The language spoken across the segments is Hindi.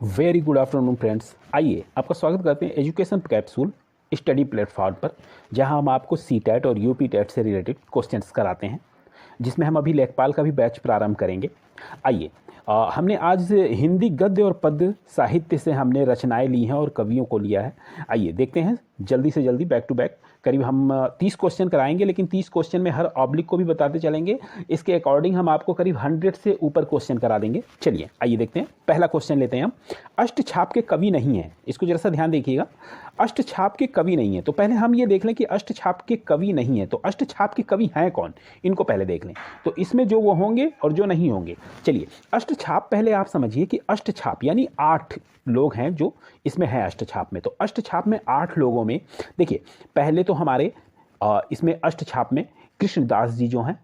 Very good afternoon friends. आइए आपका स्वागत करते हैं एजुकेशन कैप्सूल स्टडी प्लेटफॉर्म पर, जहां हम आपको सीटेट और यूपी टेट से रिलेटेड क्वेश्चंस कराते हैं, जिसमें हम अभी लेखपाल का भी बैच प्रारंभ करेंगे। आइए हमने आज हिंदी गद्य और पद्य साहित्य से हमने रचनाएं ली हैं और कवियों को लिया है। आइए देखते हैं जल्दी से जल्दी बैक टू बैक। करीब हम 30 क्वेश्चन कराएंगे, लेकिन 30 क्वेश्चन में हर ऑब्लिक को भी बताते चलेंगे। इसके अकॉर्डिंग हम आपको करीब 100 से ऊपर क्वेश्चन करा देंगे। चलिए आइए देखते हैं। पहला क्वेश्चन लेते हैं हम। अष्टछाप के कवि नहीं है, इसको जरा सा ध्यान देखिएगा। अष्टछाप के कवि नहीं है, तो पहले हम ये देख लें कि अष्टछाप के कवि नहीं है, तो अष्टछाप के कवि हैं कौन, इनको पहले देख लें। तो इसमें जो वो होंगे और जो नहीं होंगे। चलिए अष्टछाप पहले आप समझिए कि अष्टछाप यानी 8 लोग हैं जो इसमें है अष्टछाप में। तो अष्टछाप में 8 लोगों में देखिए, पहले तो हमारे इसमें अष्टछाप में कृष्णदास जी जो हैं,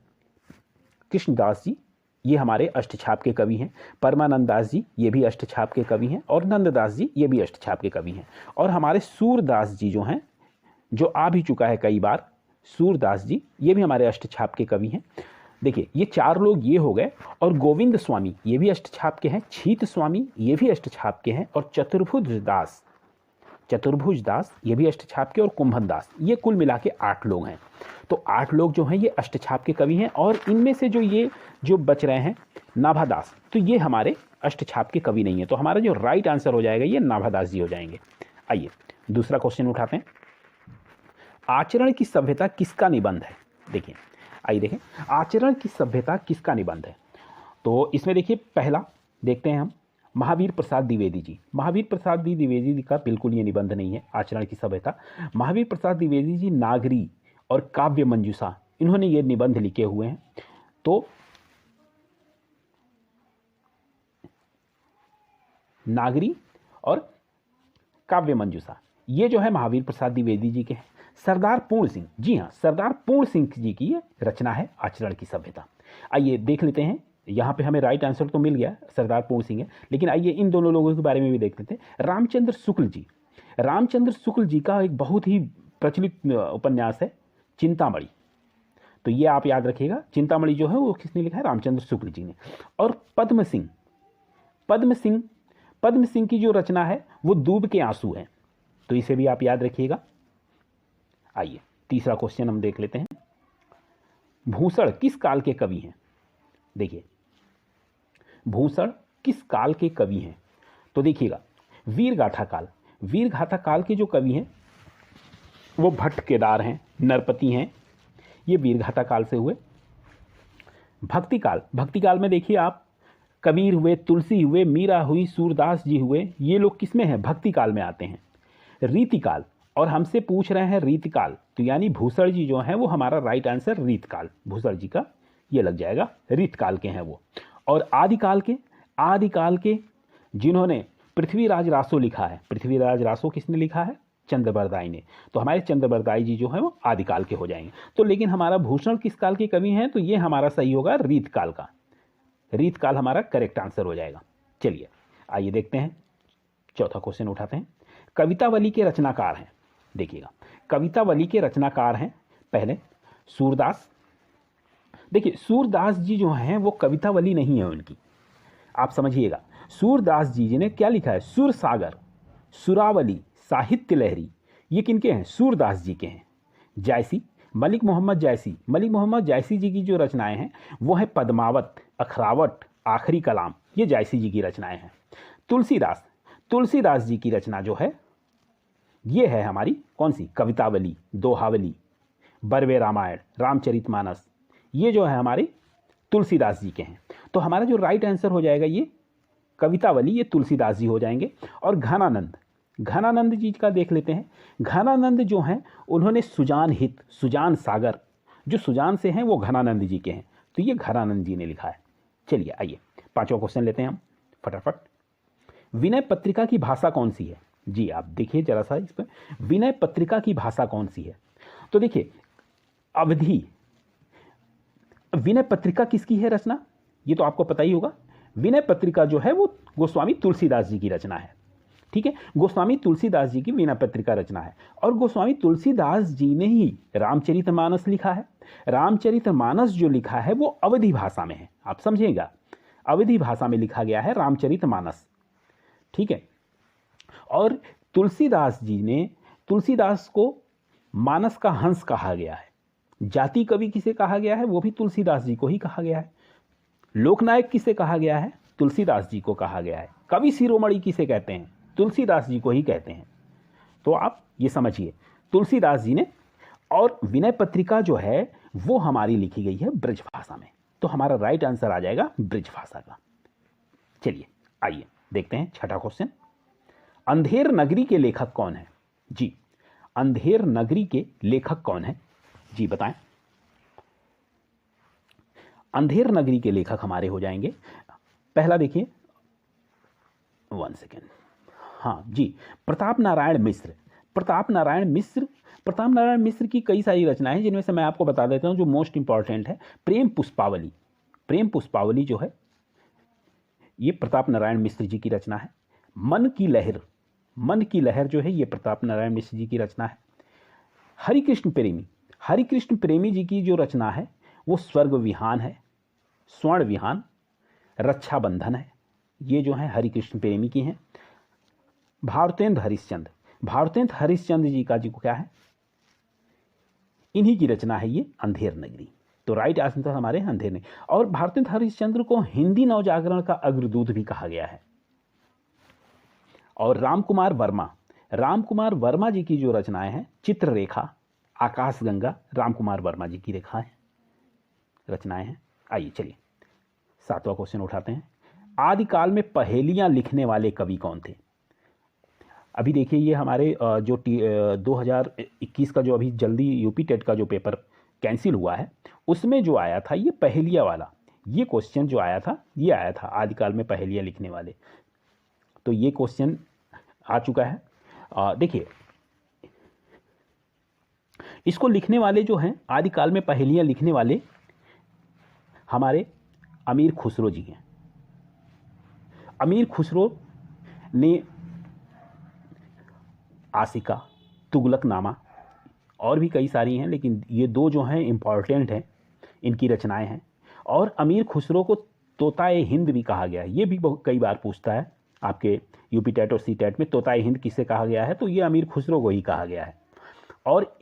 कृष्णदास जी ये हमारे अष्टछाप के कवि हैं। परमानंद दास जी ये भी अष्टछाप के कवि हैं, और नंददास जी ये भी अष्टछाप के कवि हैं। और हमारे सूरदास जी जो हैं, जो आ भी चुका है कई बार, सूरदास जी ये भी हमारे अष्टछाप के कवि हैं। देखिए ये 4 लोग ये हो गए। और गोविंद स्वामी ये भी अष्टछाप के हैं, छीत स्वामी ये भी अष्टछाप के हैं, और चतुर्भुज दास ये भी अष्टछाप के, और कुंभन दास, ये कुल मिला के 8 लोग हैं। तो 8 लोग जो हैं ये अष्टछाप के कवि हैं। और इनमें से जो बच रहे हैं नाभादास, तो ये हमारे अष्टछाप के कवि नहीं है। तो हमारा जो राइट आंसर हो जाएगा ये नाभादास जी हो जाएंगे। आइए दूसरा क्वेश्चन उठाते हैं। आचरण की सभ्यता किसका निबंध है? देखिए आइए देखें, आचरण की सभ्यता किसका निबंध है। तो इसमें देखिए पहला देखते हैं हम, महावीर प्रसाद द्विवेदी जी। महावीर प्रसाद द्विवेदी जी का बिल्कुल ये निबंध नहीं है आचरण की सभ्यता। महावीर प्रसाद द्विवेदी जी नागरी और काव्य मंजूषा, इन्होंने ये निबंध लिखे हुए हैं। तो नागरी और काव्य मंजूषा ये जो है महावीर प्रसाद द्विवेदी जी के हैं। सरदार पूर्ण सिंह, जी हाँ, सरदार पूर्ण सिंह जी की ये रचना है आचरण की सभ्यता। आइए देख लेते हैं, यहाँ पे हमें राइट आंसर तो मिल गया, सरदार पूर्ण सिंह है। लेकिन आइए इन दोनों लोगों के बारे में भी देख लेते हैं। रामचंद्र शुक्ल जी, रामचंद्र शुक्ल जी का एक बहुत ही प्रचलित उपन्यास है चिंतामणि। तो ये आप याद रखिएगा, चिंतामणि जो है वो किसने लिखा है? रामचंद्र शुक्ल जी ने। और पद्म सिंह की जो रचना है वो दूब के आंसू है। तो इसे भी आप याद रखिएगा। आइए तीसरा क्वेश्चन हम देख लेते हैं। भूषण किस काल के कवि हैं? देखिए भूषण किस काल के कवि हैं? तो देखिएगा वीरगाथा काल के जो कवि हैं वो भट्ट केदार हैं, नरपति हैं, ये वीरगाथा काल से हुए। भक्ति काल में देखिए आप, कबीर हुए, तुलसी हुए, मीरा हुई, सूरदास जी हुए, ये लोग किस में हैं? भक्ति काल में आते हैं। रीतिकाल, और हमसे पूछ रहे हैं रीतिकाल, तो यानी भूषण जी जो हैं वो हमारा राइट आंसर रीतकाल, भूषण जी का ये लग जाएगा, रीतकाल के हैं वो। और आदिकाल के जिन्होंने पृथ्वीराज रासो लिखा है, पृथ्वीराज रासो किसने लिखा है? चंद्रबरदाई ने। तो हमारे चंद्रबरदाई जी जो है वो आदिकाल के हो जाएंगे। तो लेकिन हमारा भूषण किस काल के कवि हैं? तो ये हमारा सही होगा रीतकाल का, रीतकाल हमारा करेक्ट आंसर हो जाएगा। चलिए आइए देखते हैं, चौथा क्वेश्चन उठाते हैं। कवितावली के रचनाकार हैं, देखिएगा कवितावली के रचनाकार हैं पहले सूरदास। देखिए सूरदास जी जो हैं वो कवितावली नहीं है उनकी, आप समझिएगा। सूरदास जी ने क्या लिखा है? सुर सागर, सुरावली, साहित्य लहरी, ये किनके हैं? सूरदास जी के हैं। जायसी, मलिक मोहम्मद जायसी जी की जो रचनाएं हैं वो है पद्मावत, अखरावट, आखिरी कलाम, ये जायसी जी की रचनाएं हैं। तुलसीदास जी की रचना जो है ये है हमारी कौन सी? कवितावली, दोहावली, बरवे रामायण, रामचरितमानस, ये जो है हमारे तुलसीदास जी के हैं। तो हमारा जो राइट आंसर हो जाएगा ये कवितावली, ये तुलसीदास जी हो जाएंगे। और घनानंद जी का देख लेते हैं। घनानंद जो हैं उन्होंने सुजान हित, सुजान सागर, जो सुजान से हैं वो घनानंद जी के हैं, तो ये घनानंद जी ने लिखा है। चलिए आइए पांचवा क्वेश्चन लेते हैं हम फटाफट। विनय पत्रिका की भाषा कौन सी है? जी आप देखिए जरा सा इस पर, विनय पत्रिका की भाषा कौन सी है? तो देखिए अवधि, विनय पत्रिका किसकी है रचना? ये तो आपको पता ही होगा। विनय पत्रिका जो है वो गोस्वामी तुलसीदास जी की रचना है, ठीक है। गोस्वामी तुलसीदास जी की विनय पत्रिका रचना है। और गोस्वामी तुलसीदास जी ने ही रामचरितमानस लिखा है। रामचरितमानस जो लिखा है वो अवधी भाषा में है, आप समझिएगा, अवधी भाषा में लिखा गया है रामचरितमानस, ठीक है। और तुलसीदास को मानस का हंस कहा गया है। जाति कवि किसे कहा गया है, वो भी तुलसीदास जी को ही कहा गया है। लोकनायक किसे कहा गया है, तुलसीदास जी को कहा गया है। कवि शिरोमणि किसे कहते हैं, तुलसीदास जी को ही कहते हैं। तो आप ये समझिए तुलसीदास जी ने। और विनय पत्रिका जो है वो हमारी लिखी गई है ब्रज भाषा में, तो हमारा राइट आंसर आ जाएगा ब्रज भाषा का। चलिए आइए देखते हैं छठा क्वेश्चन। अंधेर नगरी के लेखक कौन है? जी, अंधेर नगरी के लेखक कौन है जी बताएं। अंधेर नगरी के लेखक हमारे हो जाएंगे, पहला देखिए, 1 सेकेंड, हाँ जी, प्रताप नारायण मिश्र। प्रताप नारायण मिश्र की कई सारी रचनाएं हैं, जिनमें से मैं आपको बता देता हूं जो मोस्ट इंपॉर्टेंट है। प्रेम पुष्पावली, प्रेम पुष्पावली जो है ये प्रताप नारायण मिश्र जी की रचना है। मन की लहर, मन की लहर जो है ये प्रताप नारायण मिश्र जी की रचना है। हरिकृष्ण प्रेमी, हरिकृष्ण प्रेमी जी की जो रचना है वो स्वर्ग विहान है, स्वर्ण विहान, रक्षाबंधन है, ये जो है हरिकृष्ण प्रेमी की हैं। भारतेंद्र हरिश्चंद्र, भारतेंद्र हरिश्चंद्र जी का जी को क्या है, इन्हीं की रचना है ये अंधेर नगरी। तो राइट आंसर हमारे अंधेर नगरी। और भारतेंद्र हरिश्चंद्र को हिंदी नवजागरण का अग्रदूत भी कहा गया है। और रामकुमार वर्मा जी की जो रचनाएं हैं, चित्ररेखा, आकाशगंगा, रामकुमार वर्मा जी की रेखा है, रचनाएं हैं। आइए चलिए 7वां क्वेश्चन उठाते हैं। आदिकाल में पहेलियां लिखने वाले कवि कौन थे? अभी देखिए ये हमारे जो 2021 का जो अभी जल्दी यूपी टेट का जो पेपर कैंसिल हुआ है उसमें जो आया था ये पहेलिया वाला, ये क्वेश्चन जो आया था ये आया था आदिकाल में पहेलियां लिखने वाले। तो ये क्वेश्चन आ चुका है। देखिए इसको लिखने वाले जो हैं, आदिकाल में पहेलियां लिखने वाले हमारे अमीर खुसरो जी हैं। अमीर खुसरो ने आशिका, तुगलकनामा और भी कई सारी हैं, लेकिन ये दो जो हैं इम्पॉर्टेंट हैं, इनकी रचनाएं हैं। और अमीर खुसरो को तोताए हिंद भी कहा गया है, ये भी बहुत कई बार पूछता है आपके यूपी टेट और सी टेट में, तोताए हिंद किसे कहा गया है, तो ये अमीर खुसरो को ही कहा गया है। और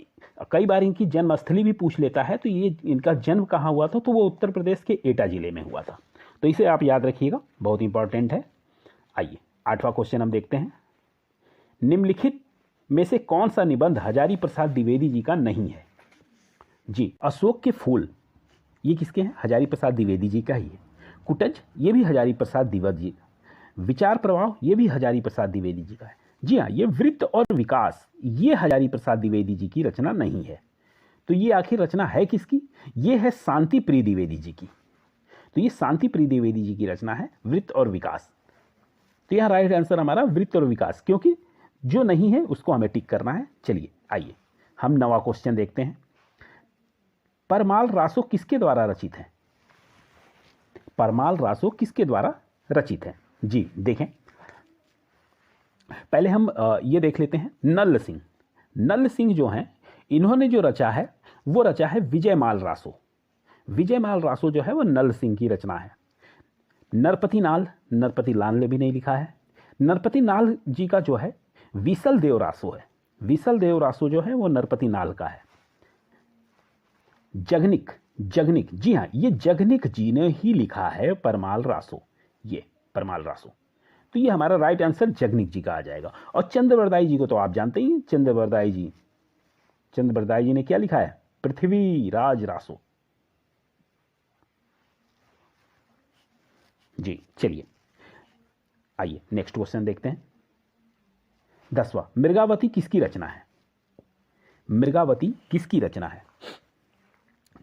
कई बार इनकी जन्मस्थली भी पूछ लेता है, तो ये इनका जन्म कहाँ हुआ था, तो वो उत्तर प्रदेश के एटा जिले में हुआ था। तो इसे आप याद रखिएगा, बहुत इंपॉर्टेंट है। आइए 8वां क्वेश्चन हम देखते हैं। निम्नलिखित में से कौन सा निबंध हजारी प्रसाद द्विवेदी जी का नहीं है? जी, अशोक के फूल ये किसके हैं? हजारी प्रसाद द्विवेदी जी का ही है। कुटज ये भी हजारी प्रसाद द्विवेदी जी का। विचार प्रवाह ये भी हजारी प्रसाद द्विवेदी जी का है। जी हाँ, ये वृत्त और विकास ये हजारी प्रसाद द्विवेदी जी की रचना नहीं है। तो ये आखिर रचना है किसकी? ये है शांति प्रिय द्विवेदी जी की। तो ये शांति प्रिय द्विवेदी जी की रचना है वृत्त और विकास। तो यहाँ राइट आंसर हमारा वृत्त और विकास, क्योंकि जो नहीं है उसको हमें टिक करना है। चलिए आइए हम 9वां क्वेश्चन देखते हैं। परमाल रासो किसके द्वारा रचित है? परमाल रासो किसके द्वारा रचित है? जी देखें, पहले हम ये देख लेते हैं। नल्ल सिंह, नल्ल सिंह जो हैं इन्होंने जो रचा है वो रचा है विजयमाल रासो। विजयमाल रासो जो है वो नल्ल सिंह की रचना है। नरपति नाल, नरपति लाल ने भी नहीं लिखा है। नरपति नाल जी का जो है विसल देव रासो है। विसल देव रासो जो है वो नरपति नाल का है। जगनिक, जगनिक, जी हाँ, ये जगनिक जी ने ही लिखा है परमाल रासो, ये परमाल रासो। तो ये हमारा राइट आंसर जगनिक जी का आ जाएगा। और चंद्रवरदाई जी को तो आप जानते ही, चंद्रवरदाई जी ने क्या लिखा है? पृथ्वी राज रासो। जी चलिए आइए नेक्स्ट क्वेश्चन देखते हैं। 10वां, मृगावती किसकी रचना है? मृगावती किसकी रचना है?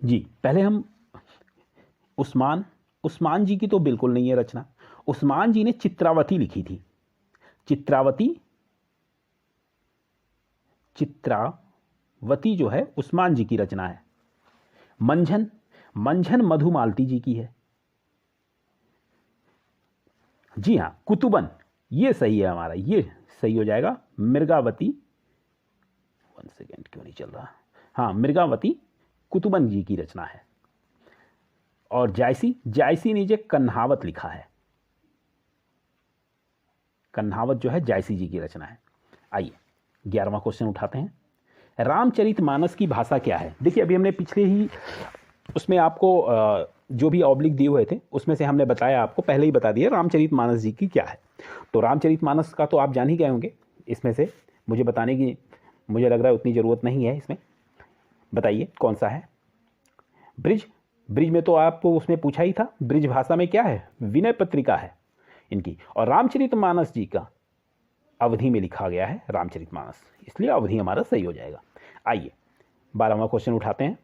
जी पहले हम उस्मान जी की तो बिल्कुल नहीं है रचना। उस्मान जी ने चित्रावती लिखी थी। चित्रावती जो है उस्मान जी की रचना है। मंझन मधुमालती जी की है। जी हाँ, कुतुबन ये सही है हमारा, ये सही हो जाएगा। मृगावती, 1 सेकेंड क्यों नहीं चल रहा, हाँ, मृगावती कुतुबन जी की रचना है। और जायसी ने जो कन्हावत लिखा है। कन्हावत जो है जायसी जी की रचना है। आइए 11वां क्वेश्चन उठाते हैं। रामचरितमानस की भाषा क्या है? देखिए अभी हमने पिछले ही उसमें आपको जो भी ऑब्लिक दिए हुए थे उसमें से हमने बताया, आपको पहले ही बता दिया रामचरितमानस जी की क्या है। तो रामचरितमानस का तो आप जान ही गए होंगे, इसमें से मुझे बताने की मुझे लग रहा है उतनी ज़रूरत नहीं है इसमें। बताइए कौन सा है? ब्रिज। ब्रिज में तो आपको उसमें पूछा ही था, ब्रिज भाषा में क्या है? विनय पत्रिका है इनकी। और रामचरितमानस जी का अवधि में लिखा गया है रामचरितमानस, इसलिए अवधि हमारा सही हो जाएगा। आइए 12वां क्वेश्चन उठाते हैं।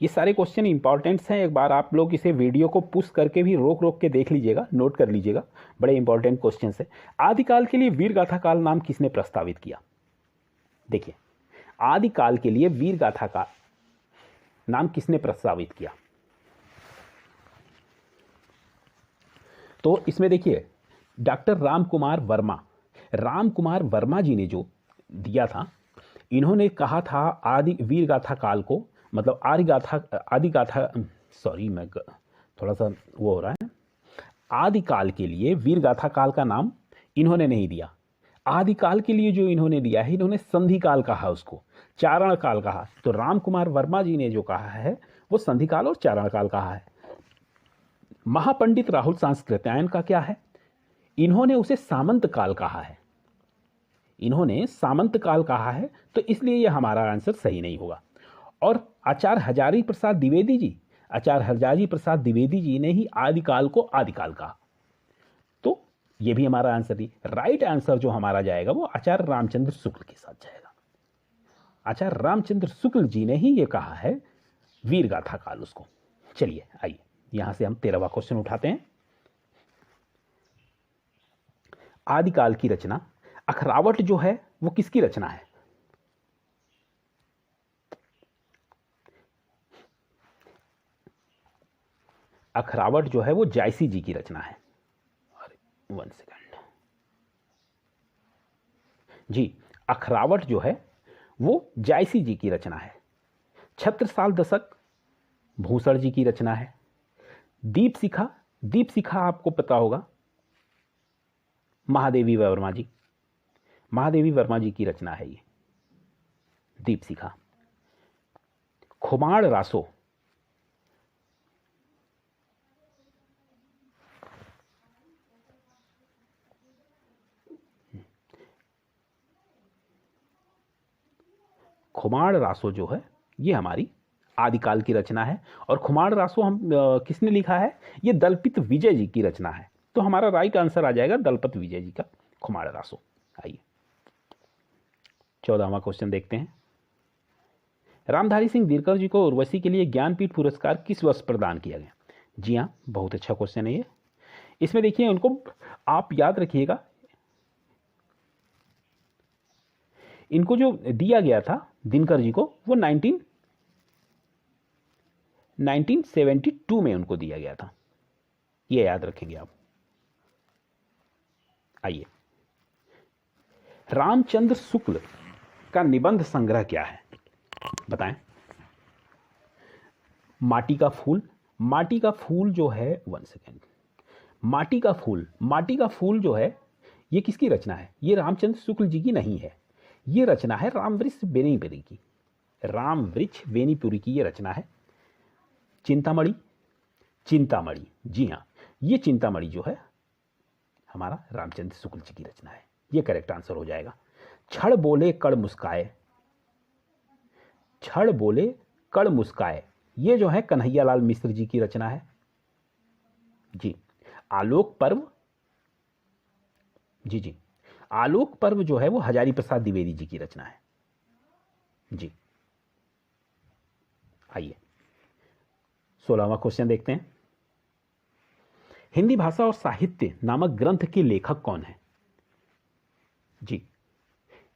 ये सारे क्वेश्चन इंपॉर्टेंट्स हैं, एक बार आप लोग इसे वीडियो को पुश करके भी रोक रोक के देख लीजिएगा, नोट कर लीजिएगा, बड़े इंपॉर्टेंट क्वेश्चन है। आदिकाल के लिए वीरगाथा काल नाम किसने प्रस्तावित किया? देखिए आदिकाल के लिए वीरगाथा का नाम किसने प्रस्तावित किया? तो इसमें देखिए डॉक्टर रामकुमार वर्मा जी ने जो दिया था, इन्होंने कहा था आदि वीरगाथा काल को, मतलब आदिगाथा सॉरी मैं थोड़ा सा वो हो रहा है, आदिकाल के लिए वीरगाथा काल का नाम इन्होंने नहीं दिया। आदिकाल के लिए जो इन्होंने दिया है, इन्होंने संधि काल कहा, उसको चारण काल कहा। तो रामकुमार वर्मा जी ने जो कहा है वो संधि काल और चारण काल कहा है। महापंडित राहुल सांस्कृत्यायन का क्या है? इन्होंने उसे सामंत काल कहा है, इन्होंने सामंत काल कहा है, तो इसलिए यह हमारा आंसर सही नहीं होगा। और आचार्य हजारी प्रसाद द्विवेदी जी ने ही आदिकाल को आदिकाल कहा, तो यह भी हमारा आंसर ही। राइट आंसर जो हमारा जाएगा वो आचार्य रामचंद्र शुक्ल के साथ जाएगा। आचार्य रामचंद्र शुक्ल जी ने ही ये कहा है वीरगाथा काल उसको। चलिए आइए यहां से हम 13वां क्वेश्चन उठाते हैं। आदिकाल की रचना अखरावट जो है वो किसकी रचना है? अखरावट जो है वो जायसी जी की रचना है। 1 सेकंड जी, अखरावट जो है वो जायसी जी की रचना है। छत्रसाल दशक भूसड़ जी की रचना है। दीप शिखा आपको पता होगा, महादेवी वर्मा जी की रचना है ये दीप शिखा। खुमाण रासो जो है ये हमारी आदिकाल की रचना है। और खुमाण रासो हम किसने लिखा है? ये दलपत विजय जी की रचना है, तो हमारा राइट आंसर आ जाएगा दलपत विजय जी का खुमाण रासो। आइए 14वां क्वेश्चन देखते हैं। रामधारी सिंह दिनकर जी को उर्वशी के लिए ज्ञानपीठ पुरस्कार किस वर्ष प्रदान किया गया? जी हाँ, बहुत अच्छा क्वेश्चन है ये। इसमें देखिए उनको आप याद रखिएगा, इनको जो दिया गया था दिनकर जी को वो 1972 में उनको दिया गया था, ये याद रखेंगे आप। आइए रामचंद्र शुक्ल का निबंध संग्रह क्या है बताएं? माटी का फूल जो है 1 सेकेंड, माटी का फूल जो है ये किसकी रचना है? ये रामचंद्र शुक्ल जी की नहीं है, ये रचना है रामवृक्ष बेनीपुरी की ये रचना है। चिंतामणि जी हाँ, ये चिंतामणि जो है हमारा रामचंद्र शुक्ल जी की रचना है, ये करेक्ट आंसर हो जाएगा। छड़ बोले कड़ मुस्काए ये जो है कन्हैयालाल मिश्र जी की रचना है जी। आलोक पर्व जो है वो हजारी प्रसाद द्विवेदी जी की रचना है जी। आइए 16वां क्वेश्चन देखते हैं। हिंदी भाषा और साहित्य नामक ग्रंथ के लेखक कौन है? जी,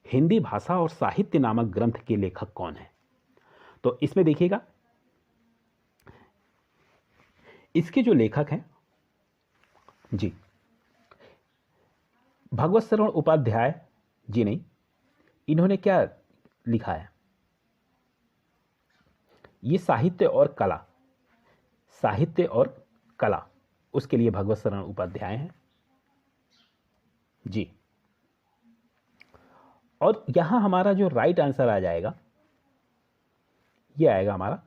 हिंदी भाषा और साहित्य नामक ग्रंथ के लेखक कौन है? तो इसमें देखिएगा इसके जो लेखक हैं जी, भगवत शरण उपाध्याय जी नहीं, इन्होंने क्या लिखा है? ये साहित्य और कला साहित्य और कला, उसके लिए भगवत शरण उपाध्याय हैं जी। और यहां हमारा जो राइट आंसर आ जाएगा, ये आएगा हमारा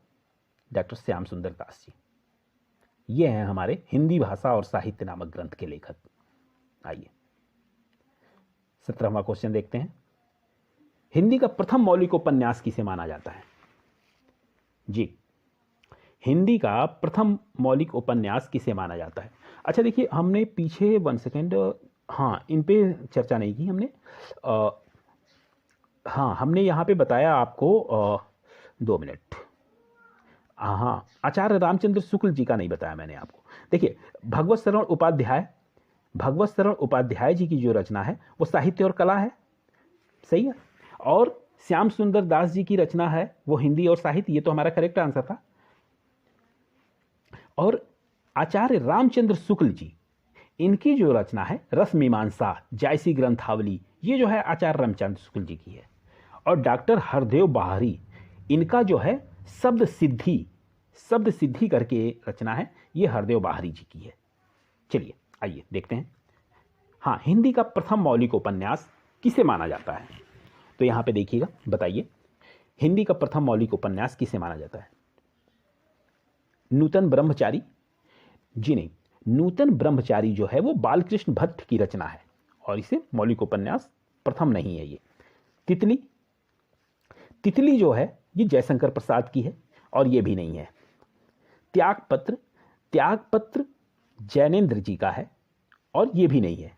डॉक्टर श्याम सुंदर दास जी। ये हैं हमारे हिंदी भाषा और साहित्य नामक ग्रंथ के लेखक। आइए 17वां क्वेश्चन देखते हैं। हिंदी का प्रथम मौलिक उपन्यास किसे माना जाता है जी? हिंदी का प्रथम मौलिक उपन्यास किसे माना जाता है? अच्छा देखिए, हमने पीछे 1 सेकेंड, हाँ इन पे चर्चा नहीं की हमने। हाँ हमने यहाँ पे बताया आपको 2 मिनट। हाँ, आचार्य रामचंद्र शुक्ल जी का नहीं बताया मैंने आपको। देखिए, भगवत शरण उपाध्याय जी की जो रचना है वो साहित्य और कला है, सही है। और श्याम सुंदर दास जी की रचना है वो हिंदी और साहित्य, ये तो हमारा करेक्ट आंसर था। और आचार्य रामचंद्र शुक्ल जी, इनकी जो रचना है रस मीमांसा, जायसी ग्रंथावली, ये जो है आचार्य रामचंद्र शुक्ल जी की है। और डॉक्टर हरदेव बाहरी, इनका जो है शब्द सिद्धि करके रचना है, ये हरदेव बाहरी जी की है। चलिए आइए देखते हैं। हाँ, हिंदी का प्रथम मौलिक उपन्यास किसे माना जाता है? तो यहां पे देखिएगा, बताइए हिंदी का प्रथम मौलिक उपन्यास किसे माना जाता है? नूतन ब्रह्मचारी जी नहीं, नूतन ब्रह्मचारी जो है वो बालकृष्ण भट्ट की रचना है और इसे मौलिक उपन्यास प्रथम नहीं है। ये तितली जो है ये जयशंकर प्रसाद की है और ये भी नहीं है। त्यागपत्र जैनेन्द्र जी का है और ये भी नहीं है।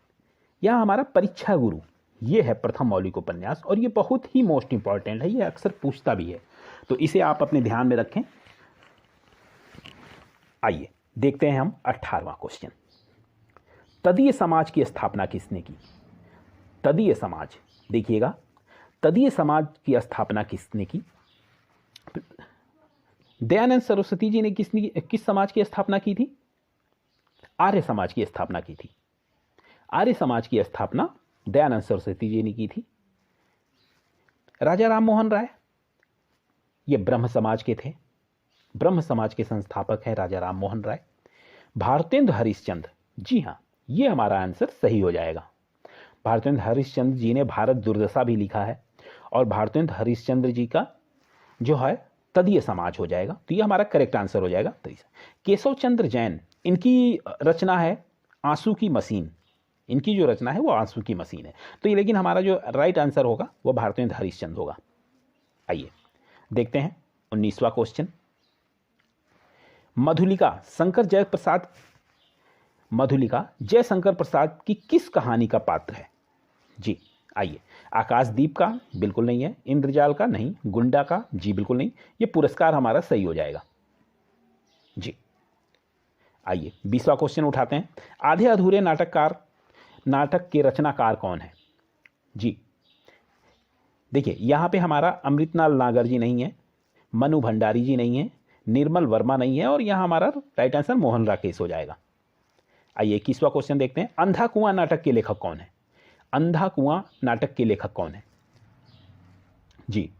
यह हमारा परीक्षा गुरु, ये है प्रथम मौलिक उपन्यास और ये बहुत ही मोस्ट इंपॉर्टेंट है, ये अक्सर पूछता भी है, तो इसे आप अपने ध्यान में रखें। आइए देखते हैं हम 18वां क्वेश्चन। तदीय समाज की स्थापना किसने की? तदीय समाज, देखिएगा, तदीय समाज की स्थापना किसने की? दयानंद सरस्वती जी ने किस समाज की स्थापना की थी? आर्य समाज की स्थापना की थी। आर्य समाज की स्थापना दयानंद सरस्वती जी ने की थी। राजा राम मोहन राय, ये ब्रह्म समाज के थे, ब्रह्म समाज के संस्थापक हैं राजा राम मोहन राय। भारतेंद्र हरिश्चंद्र, जी हाँ, ये हमारा आंसर सही हो जाएगा। भारतेंद्र हरिश्चंद्र जी ने भारत दुर्दशा भी लिखा है और भारतेंद्र हरिश्चंद्र जी का जो है तदीय समाज हो जाएगा, तो ये हमारा करेक्ट आंसर हो जाएगा। केशव चंद्र जैन, इनकी रचना है आंसू की मशीन, इनकी जो रचना है वो आंसू की मशीन है, तो ये लेकिन हमारा जो राइट आंसर होगा वो भारतेंद्र हरिश्चंद्र होगा। आइए देखते हैं 19वां क्वेश्चन। मधुलिका जयशंकर प्रसाद की किस कहानी का पात्र है जी? आइए, आकाशदीप का बिल्कुल नहीं है, इंद्रजाल का नहीं, गुंडा का जी बिल्कुल नहीं, ये पुरस्कार हमारा सही हो जाएगा जी। आइए 20वां क्वेश्चन उठाते हैं। आधे अधूरे नाटक के रचनाकार कौन है जी? देखिए, यहां पे हमारा अमृतलाल नागर जी नहीं है, मनु भंडारी जी नहीं है, निर्मल वर्मा नहीं है और यहां हमारा राइट आंसर मोहन राकेश हो जाएगा। आइए 21वां क्वेश्चन देखते हैं। अंधा कुआं नाटक के लेखक कौन है? अंधा कुआं नाटक के लेखक कौन है जी?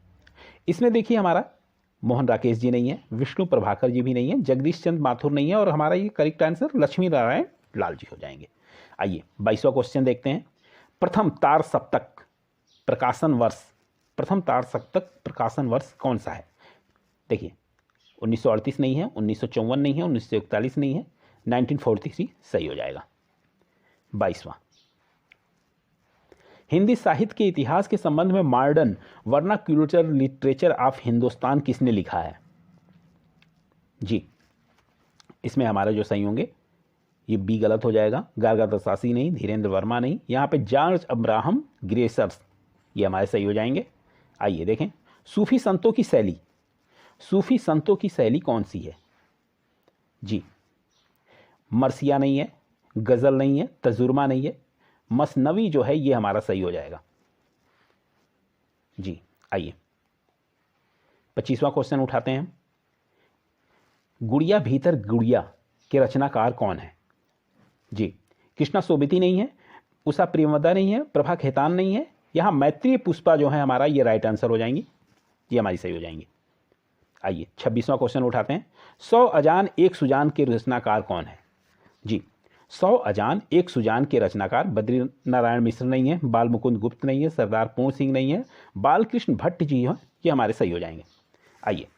इसमें देखिए हमारा मोहन राकेश जी नहीं है, विष्णु प्रभाकर जी भी नहीं है, जगदीश चंद्र माथुर नहीं है और हमारा ये करेक्ट आंसर लक्ष्मी नारायण लाल जी हो जाएंगे। आइए 22वां क्वेश्चन देखते हैं। प्रथम तार सप्तक प्रकाशन वर्ष कौन सा है? देखिए, 1938 नहीं है, 1954 नहीं है, 1941 नहीं है, 1943 सही हो जाएगा। 22वां, हिंदी साहित्य के इतिहास के संबंध में modern vernacular literature of Hindustan किसने लिखा है जी? इसमें हमारा जो सही होंगे, ये बी गलत हो जाएगा, गार्गा दसासी नहीं, धीरेन्द्र वर्मा नहीं, यहाँ पे जॉर्ज अब्राहम ग्रेसर्स, ये हमारे सही हो जाएंगे। आइए देखें, सूफी संतों की शैली कौन सी है जी? मरसिया नहीं है, गज़ल नहीं है, तजुर्मा नहीं है, मसनवी जो है ये हमारा सही हो जाएगा जी। आइए 25वां क्वेश्चन उठाते हैं। गुड़िया भीतर गुड़िया के रचनाकार कौन है जी? कृष्णा सोबिती नहीं है, उषा प्रियमदा नहीं है, प्रभा खेतान नहीं है, यहाँ मैत्रेय पुष्पा जो है हमारा ये राइट आंसर हो जाएंगी, ये हमारी सही हो जाएंगी। आइए 26वां क्वेश्चन उठाते हैं। 100 अजान एक सुजान के रचनाकार कौन है? जी, 100 अजान एक सुजान के रचनाकार बद्री नारायण मिश्र नहीं है, बाल मुकुंद गुप्त नहीं है, सरदार पूर्ण सिंह नहीं है, बालकृष्ण भट्ट जी हैं, ये हमारे सही हो जाएंगे। आइए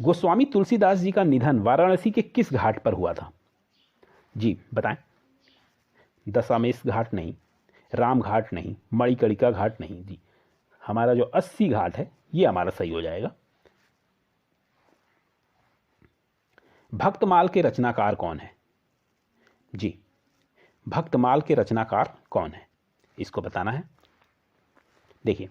गोस्वामी तुलसीदास जी का निधन वाराणसी के किस घाट पर हुआ था? जी बताएं। दशामेश घाट नहीं, राम घाट नहीं, मणिकर्णिका घाट नहीं, जी हमारा जो 80 घाट है ये हमारा सही हो जाएगा। भक्तमाल के रचनाकार कौन है? जी, भक्तमाल के रचनाकार कौन है, इसको बताना है। देखिए,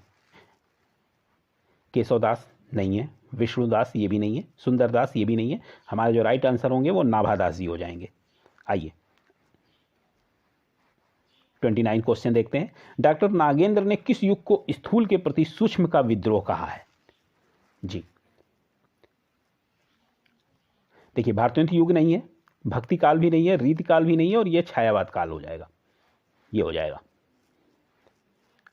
केशवदास नहीं है, विष्णुदास ये भी नहीं है, सुंदरदास ये भी नहीं है, हमारे जो राइट आंसर होंगे वो नाभादास जी हो जाएंगे। आइए 29 क्वेश्चन देखते हैं। डॉक्टर नागेंद्र ने किस युग को स्थूल के प्रति सूक्ष्म का विद्रोह कहा है? जी देखिए, भारतीय युग नहीं है, भक्ति काल भी नहीं है, रीति काल भी नहीं है, और ये छायावाद काल हो जाएगा, ये हो जाएगा।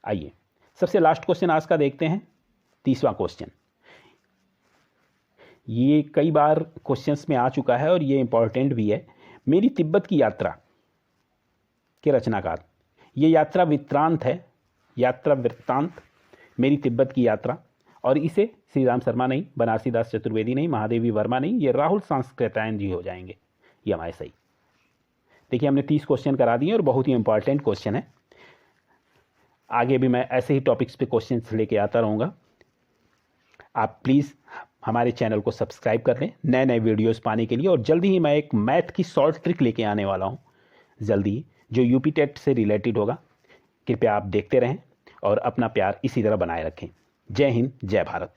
आइए सबसे लास्ट क्वेश्चन आज का देखते हैं, 30वां क्वेश्चन। ये कई बार क्वेश्चंस में आ चुका है और ये इंपॉर्टेंट भी है। मेरी तिब्बत की यात्रा के रचनाकार, ये यात्रा वृत्तांत है, यात्रा वृत्तांत मेरी तिब्बत की यात्रा, और इसे श्री राम शर्मा नहीं, बनारसी दास चतुर्वेदी नहीं, महादेवी वर्मा नहीं, ये राहुल सांस्कृतायन जी हो जाएंगे, ये हमारे सही। देखिए हमने 30 क्वेश्चन करा दिए और बहुत ही इंपॉर्टेंट क्वेश्चन है। आगे भी मैं ऐसे ही टॉपिक्स पे क्वेश्चंस लेके आता रहूँगा। आप प्लीज़ हमारे चैनल को सब्सक्राइब कर लें नए नए वीडियोस पाने के लिए, और जल्दी ही मैं एक मैथ की शॉर्ट ट्रिक लेके आने वाला हूँ जल्दी ही, जो यूपी टेट से रिलेटेड होगा। कृपया आप देखते रहें और अपना प्यार इसी तरह बनाए रखें। जय हिंद, जय भारत।